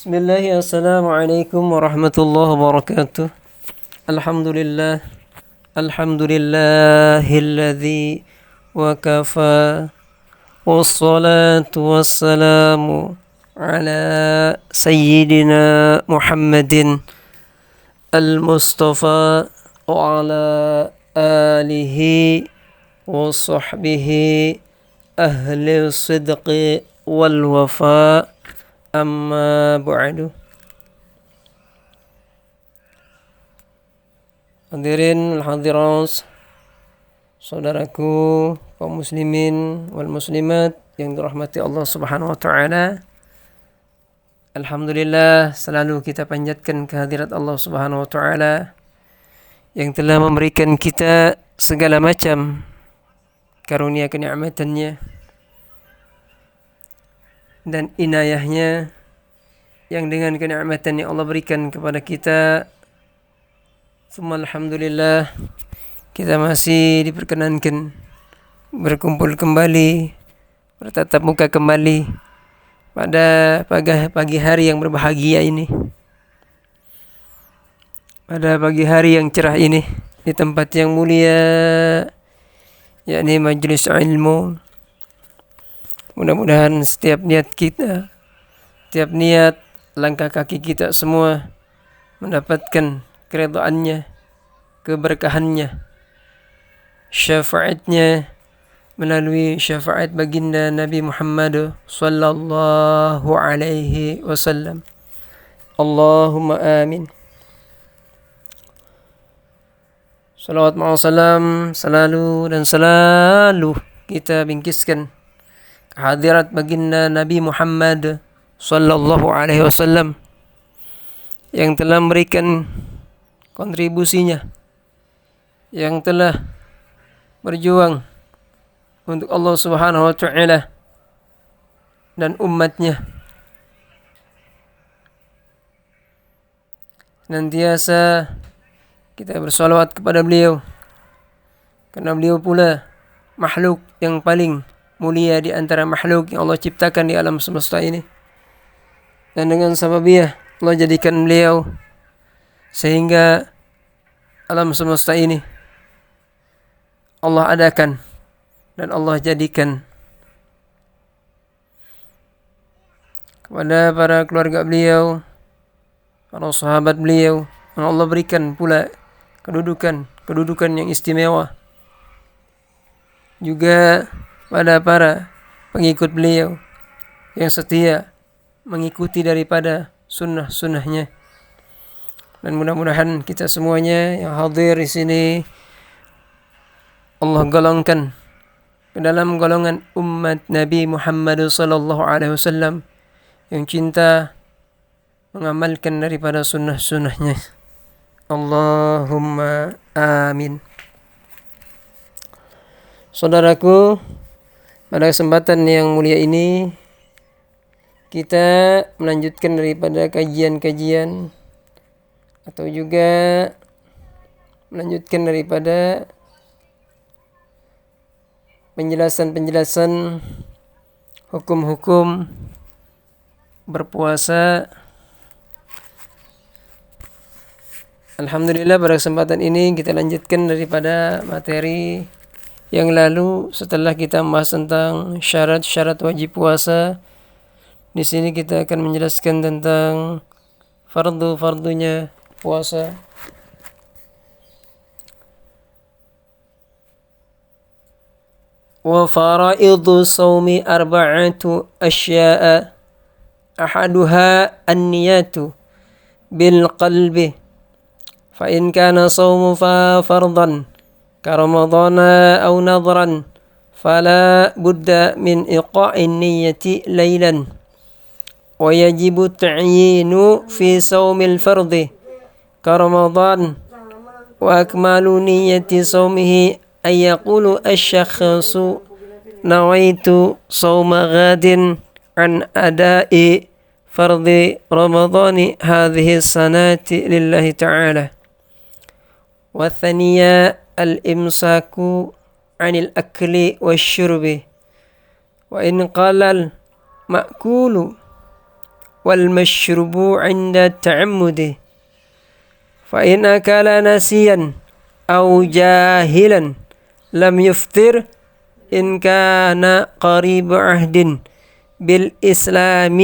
Bismillah, assalamualaikum warahmatullahi wabarakatuh. Alhamdulillah, alhamdulillahilladzi wa kafa, wassalatu wassalamu ala sayyidina Muhammadin al-Mustafa wa ala alihi wa sahbihi ahli sidqi wal wafa. Amma ba'du. Hadirin hadirat, saudaraku kaum muslimin wal muslimat yang dirahmati Allah Subhanahu wa taala. Alhamdulillah, selalu kita panjatkan kehadirat Allah Subhanahu wa taala yang telah memberikan kita segala macam karunia kenikmatannya dan inayahnya, yang dengan kenikmatan yang Allah berikan kepada kita, alhamdulillah, kita masih diperkenankan berkumpul kembali, bertatap muka kembali pada pagi hari yang berbahagia ini, pada pagi hari yang cerah ini, di tempat yang mulia, yakni majelis ilmu. Mudah-mudahan setiap niat kita, setiap niat langkah kaki kita semua mendapatkan keridhaannya, keberkahannya, syafaatnya melalui syafaat baginda Nabi Muhammad sallallahu alaihi wasallam. Allahumma amin. Salawat ma'asalam selalu dan selalu kita bingkiskan hadirat baginda Nabi Muhammad sallallahu alaihi wasallam yang telah memberikan kontribusinya, yang telah berjuang untuk Allah Subhanahu wa taala dan umatnya. Senantiasa kita bersalawat kepada beliau, karena beliau pula makhluk yang paling mulia di antara makhluk yang Allah ciptakan di alam semesta ini. Dan dengan sababiah Allah jadikan beliau sehingga alam semesta ini Allah adakan dan Allah jadikan. Kepada para keluarga beliau, para sahabat beliau, Allah berikan pula kedudukan yang istimewa. Juga pada para pengikut beliau yang setia mengikuti daripada sunnah-sunnahnya. Dan mudah-mudahan kita semuanya yang hadir di sini Allah golongkan ke dalam golongan umat Nabi Muhammad sallallahu alaihi wasallam yang cinta mengamalkan daripada sunnah-sunnahnya. Allahumma amin. Saudaraku, pada kesempatan yang mulia ini kita melanjutkan daripada kajian-kajian atau juga melanjutkan daripada penjelasan-penjelasan hukum-hukum berpuasa. Alhamdulillah, pada kesempatan ini kita lanjutkan daripada materi yang lalu setelah kita membahas tentang syarat-syarat wajib puasa. Di sini kita akan menjelaskan tentang fardu-fardunya puasa. Wa faraidu shaumi arba'atu asya'a ahaduha an-niyatu bil qalbi fa in kana shaumu fa fardan كرمضان أو نظرا فلا بد من إيقاع النية ليلا ويجب التعيين في صوم الفرض كرمضان وأكمال نية صومه أن يقول الشخص نويت صوم غاد عن أداء فرض رمضان هذه السنة لله تعالى. والثانية الإمساك عن الأكل والشرب وإن قال المأكول والمشروب عند التعمد فإن أكل ناسيا أو جاهلا لم يفطر إن كان قريب عهد بالإسلام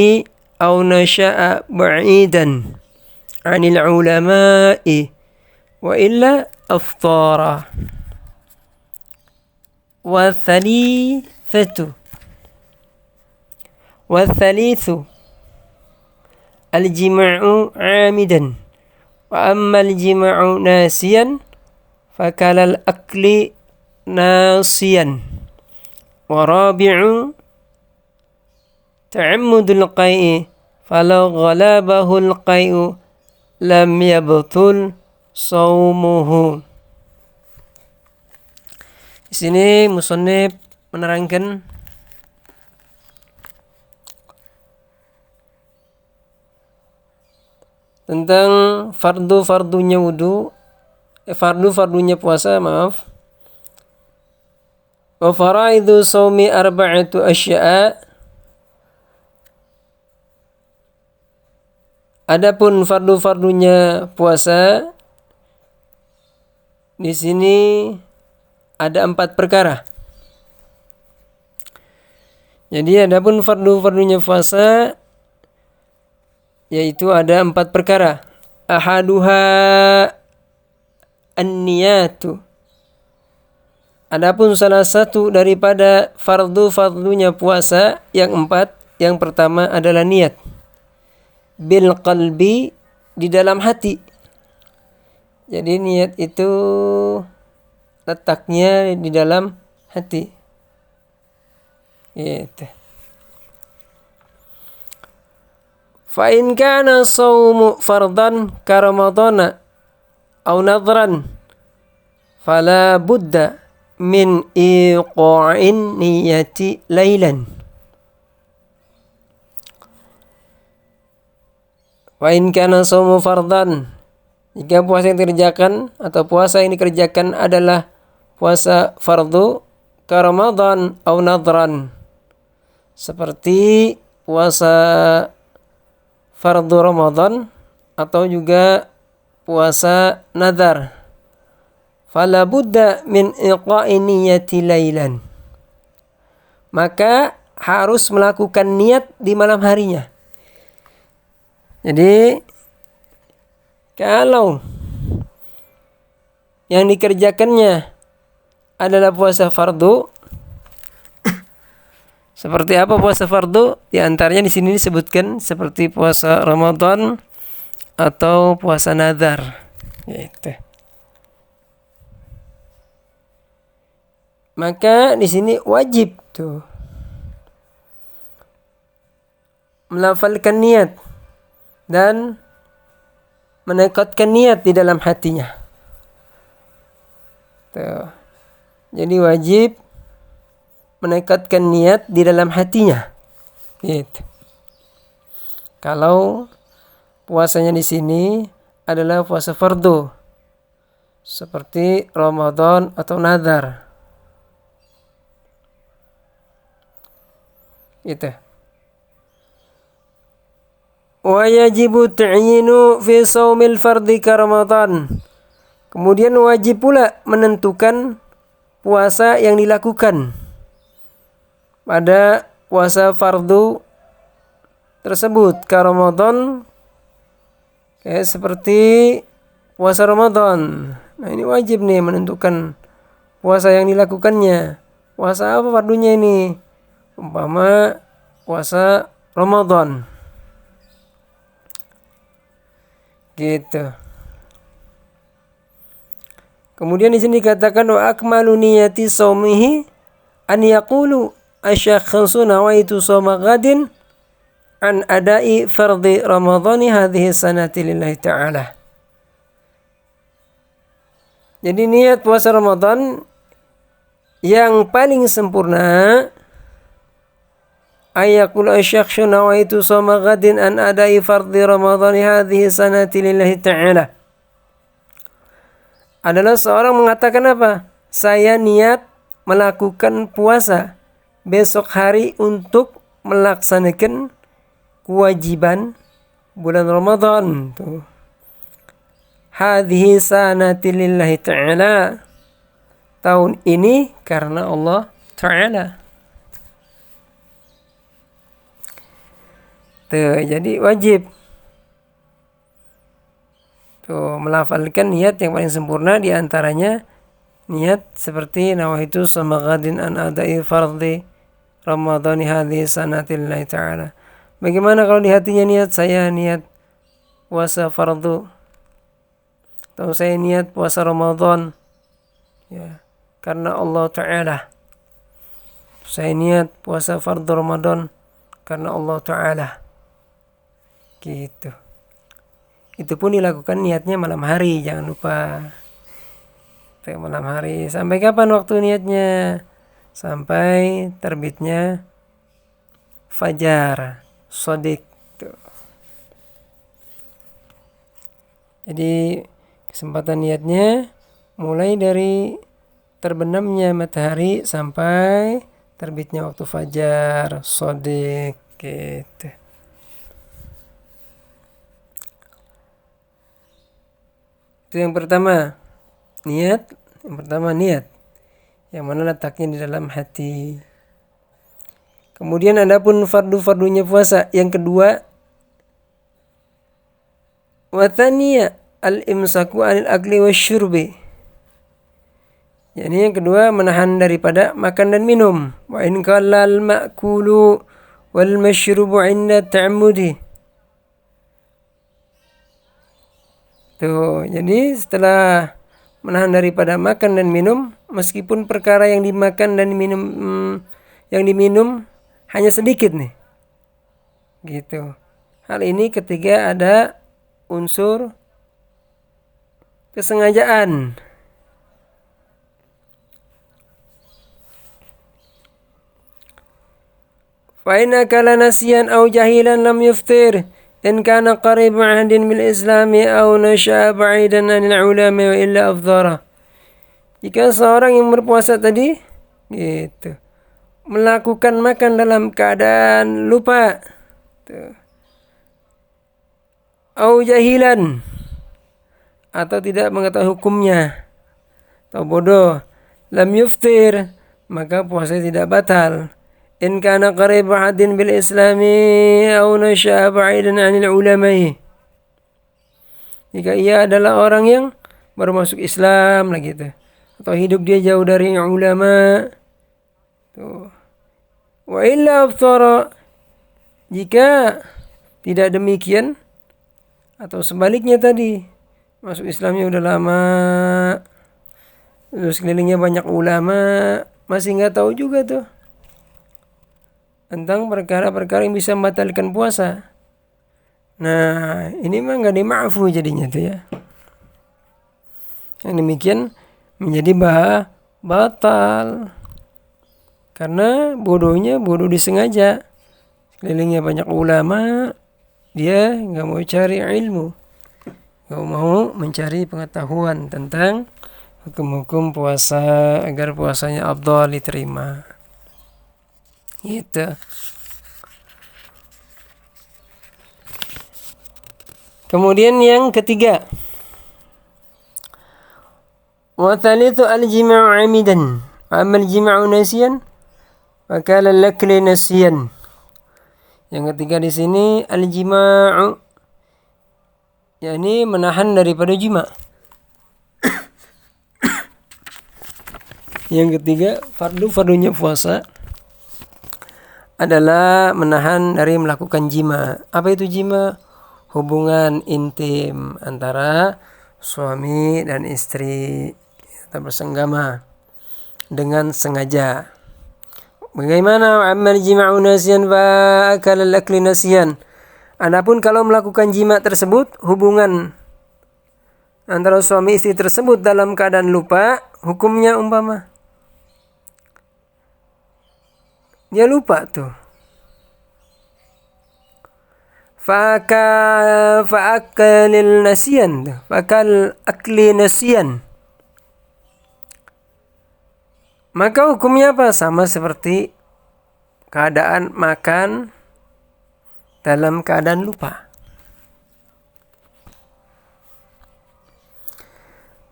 أو نشأ بعيدا عن العلماء وإلا أفطر. والثالث الجماع عامدا وأما الجماع ناسيا فكالأكل ناصيا. ورابع تعمد القيء فلو غلبه القيء lam yabtul saumuhu. Di sini musannif menerangkan tentang fardu-fardunya puasa, Wa faraidu shaumi arba'atu asya'a. Adapun fardu-fardunya puasa di sini ada 4 perkara. Jadi adapun fardu-fardunya puasa yaitu ada 4 perkara. Ahaduha an-niyatu. Adapun salah satu daripada fardu-fardunya puasa yang 4, yang pertama adalah niat. Bil qalbi, di dalam hati. Jadi niat itu letaknya di dalam hati. Gitu. Fa in kana shaumu fardan ka ramadhana aw nadhran fala budda min iqa'in niyati lailan. Wa in kana shaumu fardan, jika puasa yang dikerjakan atau puasa yang dikerjakan adalah puasa fardu ka Ramadan au nadran, seperti puasa fardu Ramadan atau juga puasa nadar, fala budda min iqa'i niyati lailan, maka harus melakukan niat di malam harinya. Jadi kalau yang dikerjakannya adalah puasa fardu, seperti apa puasa fardu? Di antaranya di sini disebutkan seperti puasa Ramadan atau puasa nazar. Gitu. Maka di sini wajib tuh melafalkan niat dan menekatkan niat di dalam hatinya. Tuh. Jadi wajib menekatkan niat di dalam hatinya. Gitu. Kalau puasanya di sini adalah puasa fardu, seperti Ramadan atau nazar. Gitu. Wa yajibu ta'yinu fi shaumil fardhi ka Ramadan. Kemudian wajib pula menentukan puasa yang dilakukan pada puasa fardu tersebut ka Ramadan, seperti puasa Ramadan. Nah, ini wajib nih menentukan puasa yang dilakukannya. Puasa apa fardunya ini? Umpama puasa Ramadan. Gitu. Kemudian di sini dikatakan wa akmalu niyati shaumihi an yaqulu asyakhsu nawaitu shauma ghadin an adai fardhi ramadhani hadhihi sanati lillahi ta'ala. Jadi niat puasa Ramadan yang paling sempurna ayakul asyakhsu nawaitu shauma ghadin an adai fardhi ramadhani hadhihi sanati lillahi ta'ala adalah seorang mengatakan apa? Saya niat melakukan puasa besok hari untuk melaksanakan kewajiban bulan Ramadan tuh. Hadhihi sanati lillahi ta'ala, tahun ini karena Allah Ta'ala. Tuh, jadi wajib tuh melafalkan niat yang paling sempurna, di antaranya niat seperti nawaitu samaghadin an adai fardhi Ramadhani hadhihi sanati lillahi ta'ala. Bagaimana kalau di hatinya niat saya niat puasa fardu, atau saya niat puasa Ramadan ya karena Allah Ta'ala. Saya niat puasa fardu Ramadan karena Allah Ta'ala. Gitu. Itu pun dilakukan niatnya malam hari, jangan lupa. Malam hari. Sampai kapan waktu niatnya? Sampai terbitnya fajar shadiq. Jadi kesempatan niatnya mulai dari terbenamnya matahari sampai terbitnya waktu fajar shadiq gitu. Itu yang pertama, niat. Yang pertama niat, yang mana letaknya di dalam hati. Kemudian adapun fardu-fardunya puasa, yang kedua, wa thaniya al-imsaku 'anil akli wasyurbi. Yani yang kedua, menahan daripada makan dan minum. Wa in qalla al-ma'kulu wal masyrubu 'inda ta'ammudi. Tuh, jadi setelah menahan daripada makan dan minum, meskipun perkara yang dimakan dan yang diminum hanya sedikit nih. Gitu. Hal ini ketika ada unsur kesengajaan. Fa in akala nasiyan aw jahilan lam yuftir in kana qarib 'ahdin bil islami aw nasha'a ba'idan 'anil ulama wa illa afdhara. Jika seorang yang berpuasa tadi gitu melakukan makan dalam keadaan lupa au jahilan, atau tidak mengetahui hukumnya, atau bodoh, lam yuftir, maka puasa tidak batal. In kana qarib 'ahdin bil islami aw nasha'a ba'idan 'anil ulama. Jika ia adalah orang yang baru masuk Islam lagi gitu, atau hidup dia jauh dari ulama. Tuh. Wa illa aftara, jika tidak demikian, atau sebaliknya tadi, masuk Islamnya udah lama, terus sekelilingnya banyak ulama, masih nggak tahu juga tuh tentang perkara-perkara yang bisa membatalkan puasa. Nah, ini mah nggak dimaafu jadinya tuh ya. Yang demikian menjadi batal. Karena bodohnya bodoh disengaja. Sekelilingnya banyak ulama, dia nggak mau cari ilmu, nggak mau mencari pengetahuan tentang hukum-hukum puasa agar puasanya afdal diterima. Gitu. Kemudian yang ketiga, wa thalithu al-jima'u 'amidan, amal jima'u nasiyan, wa kala al-akli nasiyan. Yang ketiga di sini al-jima'u, yakni menahan daripada jima'. Yang ketiga, fardunya puasa adalah menahan dari melakukan jima'. Apa itu jima'? Hubungan intim antara suami dan istri atau bersenggama dengan sengaja. Bagaimana amal jima'u nasiyan wa akal al-akli nasiyan? Adapun kalau melakukan jima' tersebut, hubungan antara suami istri tersebut dalam keadaan lupa, hukumnya umpama dia lupa tuh. Fa'akalil nasiyan, fa'akal akli nasiyan. Maka hukumnya apa? Sama seperti keadaan makan dalam keadaan lupa,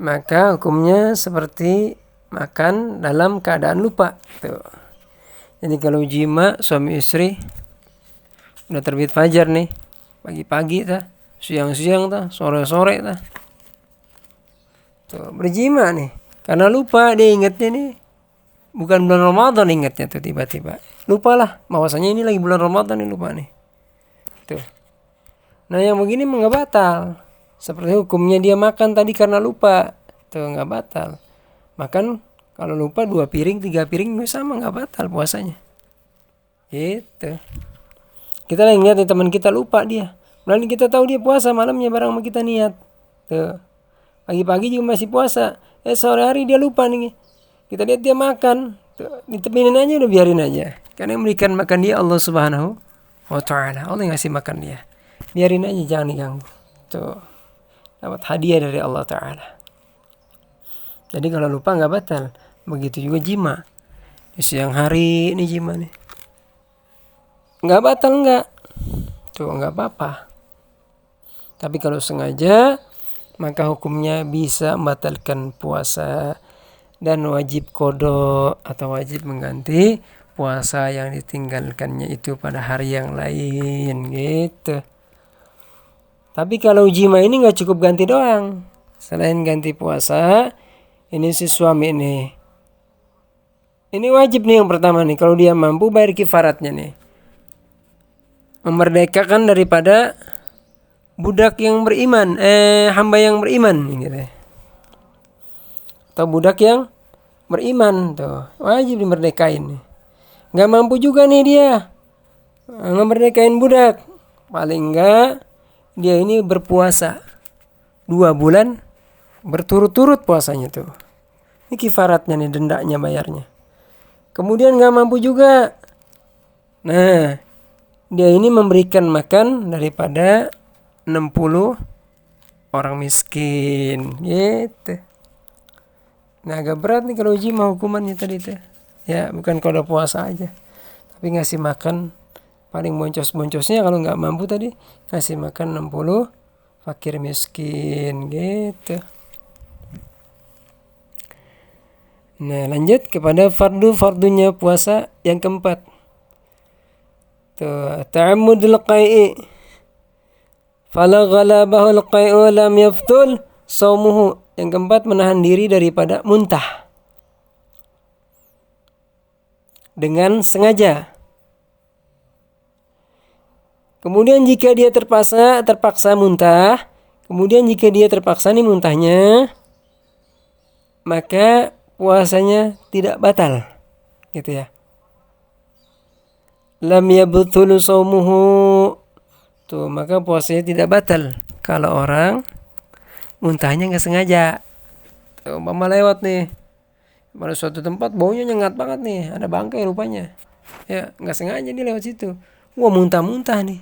maka hukumnya seperti makan dalam keadaan lupa. Tuh. Jadi kalau jima suami istri udah terbit fajar nih, pagi-pagi tah, siang-siang tah, sore-sore tah, tuh berjima nih, karena lupa dia ingatnya nih bukan bulan Ramadan, ingatnya tuh tiba-tiba lupalah bahwasanya ini lagi bulan Ramadan nih, lupa nih tuh. Nah yang begini nggak batal, seperti hukumnya dia makan tadi karena lupa, tuh nggak batal. Makan kalau lupa 2 piring 3 piring sama nggak batal puasanya. Gitu. Kita lagi lihat nih teman kita lupa dia. Berarti kita tahu dia puasa, malamnya barang sama kita niat. Tuh. Pagi-pagi juga masih puasa. Sore hari dia lupa nih. Kita lihat dia makan. Tuh. Ditepinin aja, udah biarin aja. Karena yang memberikan makan dia Allah Subhanahu wa Ta'ala. Allah yang ngasih makan dia. Biarin aja, jangan diganggu. Tuh. Dapat hadiah dari Allah Ta'ala. Jadi kalau lupa nggak batal. Begitu juga jima. Di siang hari ini jima nih. Nggak batal nggak. Tuh nggak apa-apa. Tapi kalau sengaja, maka hukumnya bisa membatalkan puasa dan wajib qada atau wajib mengganti puasa yang ditinggalkannya itu pada hari yang lain gitu. Tapi kalau jima ini nggak cukup ganti doang. Selain ganti puasa, ini si suami ini wajib nih yang pertama nih, kalau dia mampu bayar kifaratnya nih. Memerdekakan daripada budak yang beriman, hamba yang beriman gitu. Atau budak yang beriman tuh, wajib dimerdekain nih. Nggak mampu juga nih dia memerdekain budak. Paling enggak dia ini berpuasa 2 bulan berturut-turut puasanya tuh. Ini kifaratnya nih, dendanya bayarnya. Kemudian nggak mampu juga. Nah, dia ini memberikan makan daripada 60 orang miskin gitu. Nah agak berat nih kalau jima hukumannya tadi tuh. Ya bukan kalau puasa aja, tapi ngasih makan paling boncos-boncosnya kalau nggak mampu tadi ngasih makan 60 fakir miskin gitu. Nah lanjut kepada fardunya puasa yang keempat. Ta'ammudul qai'i fala ghalabahul qai'u lam yaftul shaumuhu. Yang keempat, menahan diri daripada muntah dengan sengaja. Kemudian jika dia terpaksa muntah, kemudian jika dia terpaksa nih muntahnya, maka puasanya tidak batal gitu ya. Lam yabthulu shaumuhu. Tuh, maka puasanya tidak batal kalau orang muntahnya nggak sengaja. Tuh, mama lewat nih pada suatu tempat, baunya nyengat banget nih, ada bangkai rupanya. Ya, nggak sengaja dia lewat situ. Wah, muntah-muntah nih.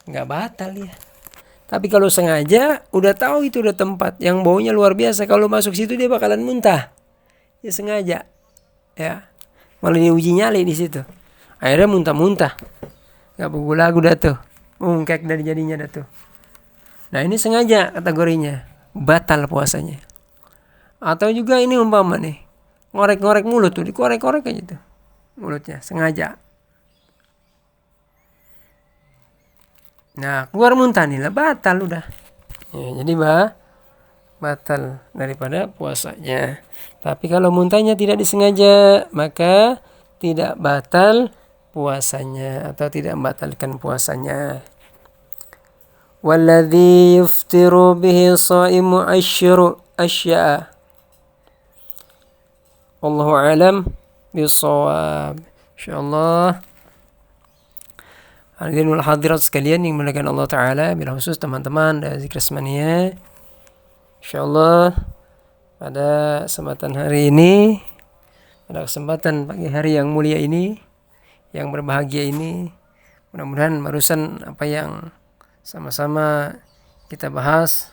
Nggak batal ya. Tapi kalau sengaja, udah tahu itu udah tempat yang baunya luar biasa, kalau masuk situ dia bakalan muntah. Ya sengaja. Ya. Malah diuji nyali di situ. Akhirnya muntah-muntah. Nggak lagu dah tuh. Mungkek dari jadinya dah tuh. Nah, ini sengaja kategorinya. Batal puasanya. Atau juga ini umpama nih, ngorek-ngorek mulut tuh, dikorek-korek aja tuh mulutnya, sengaja. Nah, keluar muntah nih lah, batal udah. Ya, jadi batal daripada puasanya. Tapi kalau muntahnya tidak disengaja, maka tidak batal puasanya atau tidak membatalkan puasanya. Walladzi yuftiru bihi shaimu asyru asya'a. Wallahu a'lam bishawab. Insyaallah hadirin wal hadirat sekalian yang dimuliakan Allah Ta'ala, bila khusus teman-teman dari Zikir Asmania, insyaallah pada kesempatan hari ini, pada kesempatan pagi hari yang mulia ini, yang berbahagia ini, mudah-mudahan barusan apa yang sama-sama kita bahas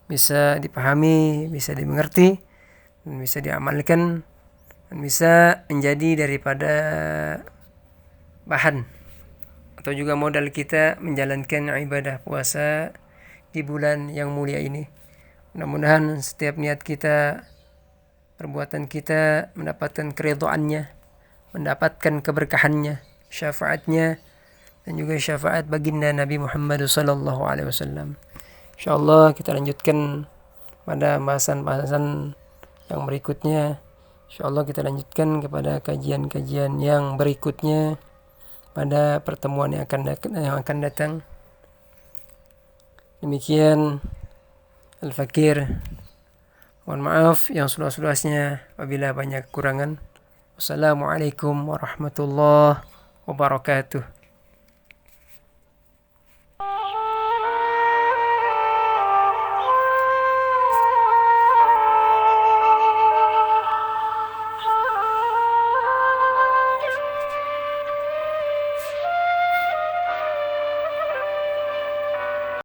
bisa dipahami, bisa dimengerti, dan bisa diamalkan, dan bisa menjadi daripada bahan atau juga modal kita menjalankan ibadah puasa di bulan yang mulia ini. Mudah-mudahan setiap niat kita, perbuatan kita mendapatkan keridhaannya, mendapatkan keberkahannya, syafaatnya, dan juga syafaat baginda Nabi Muhammad sallallahu alaihi wasallam. Insyaallah kita lanjutkan pada bahasan-bahasan yang berikutnya. Insyaallah kita lanjutkan kepada kajian-kajian yang berikutnya pada pertemuan yang akan datang. Demikian Al-Fakir. Mohon maaf yang seluas-luasnya apabila banyak kekurangan. Wassalamualaikum warahmatullahi wabarakatuh.